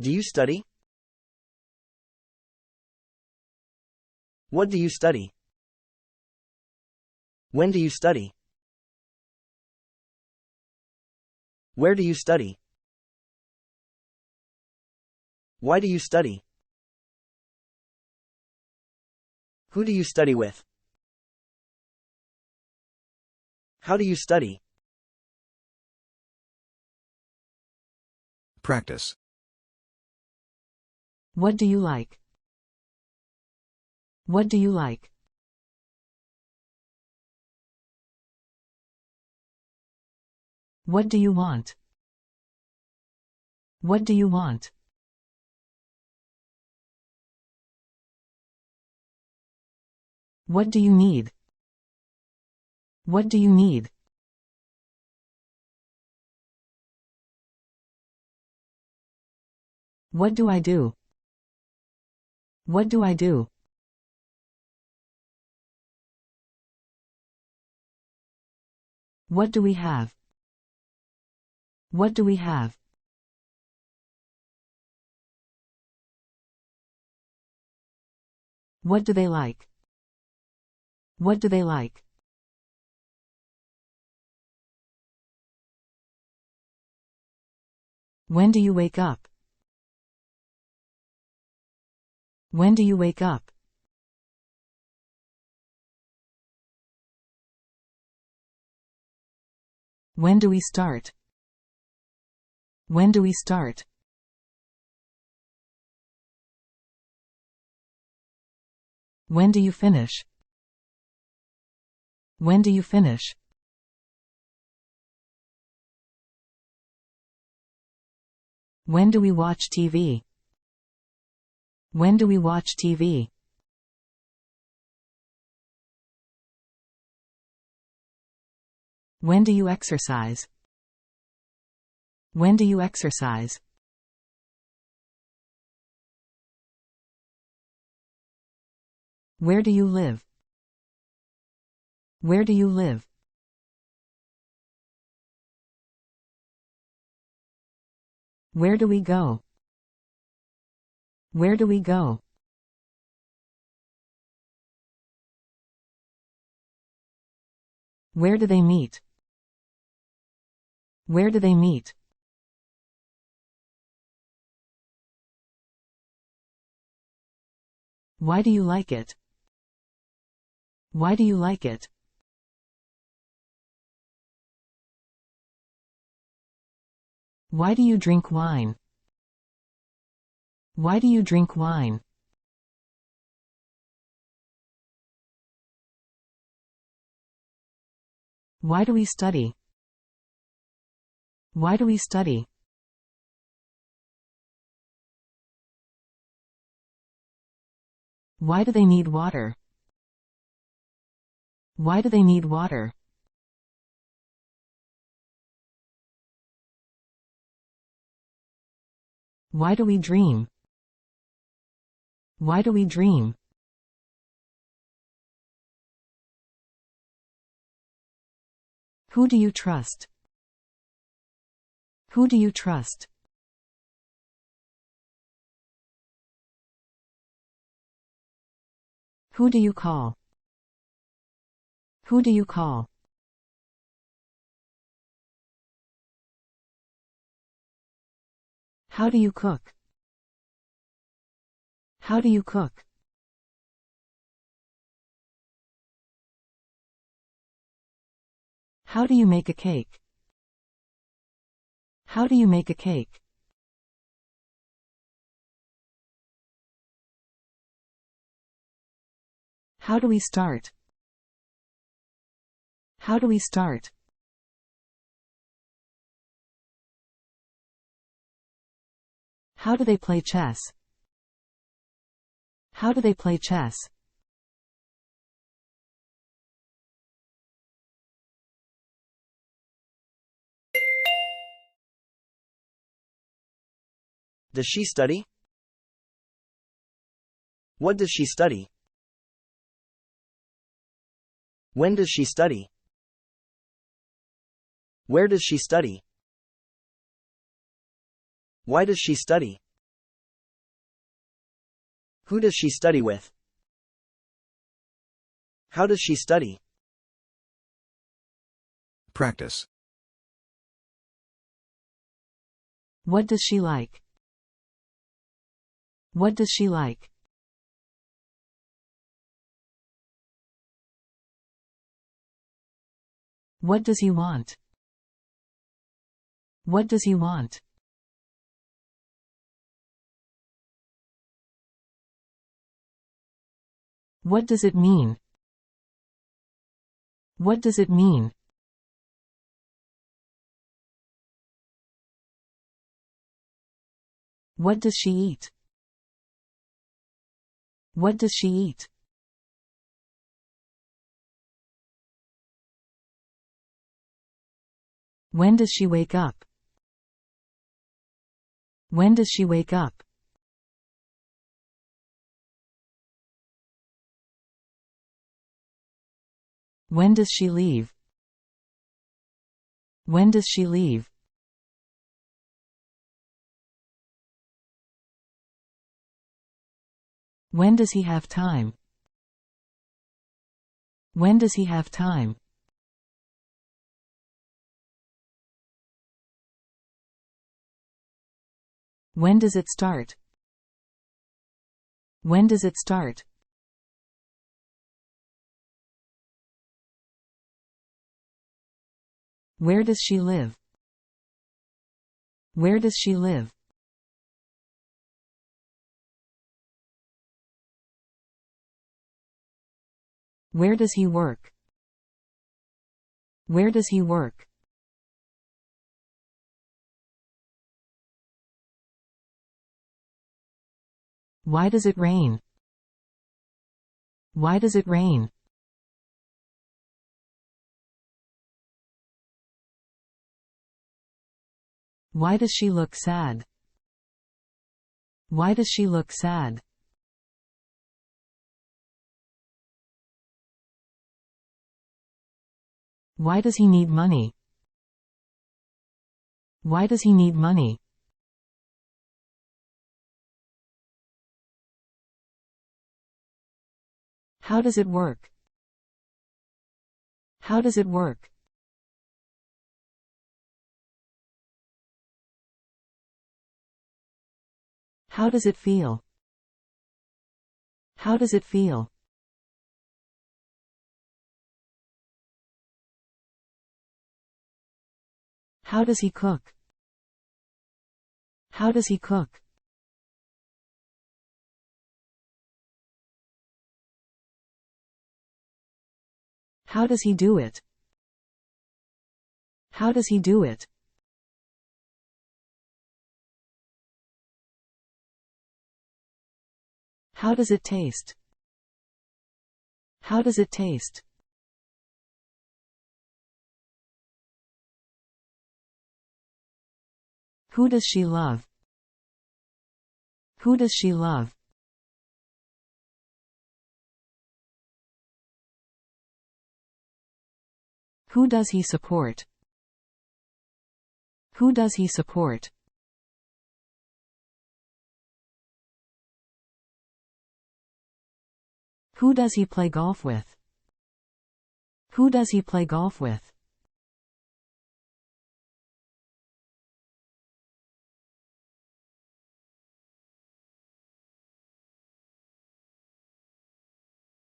Do you study? What do you study? When do you study? Where do you study? Why do you study? Who do you study with? How do you study? Practice. What do you like? What do you like? What do you want? What do you want? What do you need? What do you need? What do I do? What do I do? What do we have? What do we have? What do they like? What do they like? When do you wake up? When do you wake up? When do we start? When do we start? When do you finish? When do you finish? When do we watch TV? When do we watch TV? When do you exercise? When do you exercise? Where do you live? Where do you live? Where do we go? Where do we go? Where do they meet? Where do they meet? Why do you like it? Why do you like it? Why do you drink wine? Why do you drink wine? Why do we study? Why do we study? Why do they need water? Why do they need water? Why do we dream? Why do we dream? Who do you trust? Who do you trust? Who do you call? Who do you call? How do you cook? How do you cook? How do you make a cake? How do you make a cake? How do we start? How do we start? How do they play chess? How do they play chess? Does she study? What does she study? When does she study? Where does she study? Why does she study? Who does she study with? How does she study? Practice. What does she like? What does she like? What does he want? What does he want? What does it mean? What does it mean? What does she eat? What does she eat? When does she wake up? When does she wake up? When does she leave? When does she leave? When does he have time? When does he have time? When does it start? When does it start? Where does she live? Where does she live? Where does he work? Where does he work? Why does it rain? Why does it rain? Why does she look sad? Why does she look sad? Why does he need money? Why does he need money? How does it work? How does it work? How does it feel? How does it feel? How does he cook? How does he cook? How does he do it? How does he do it? How does it taste? How does it taste? Who does she love? Who does she love? Who does he support? Who does he support? Who does he play golf with? Who does he play golf with?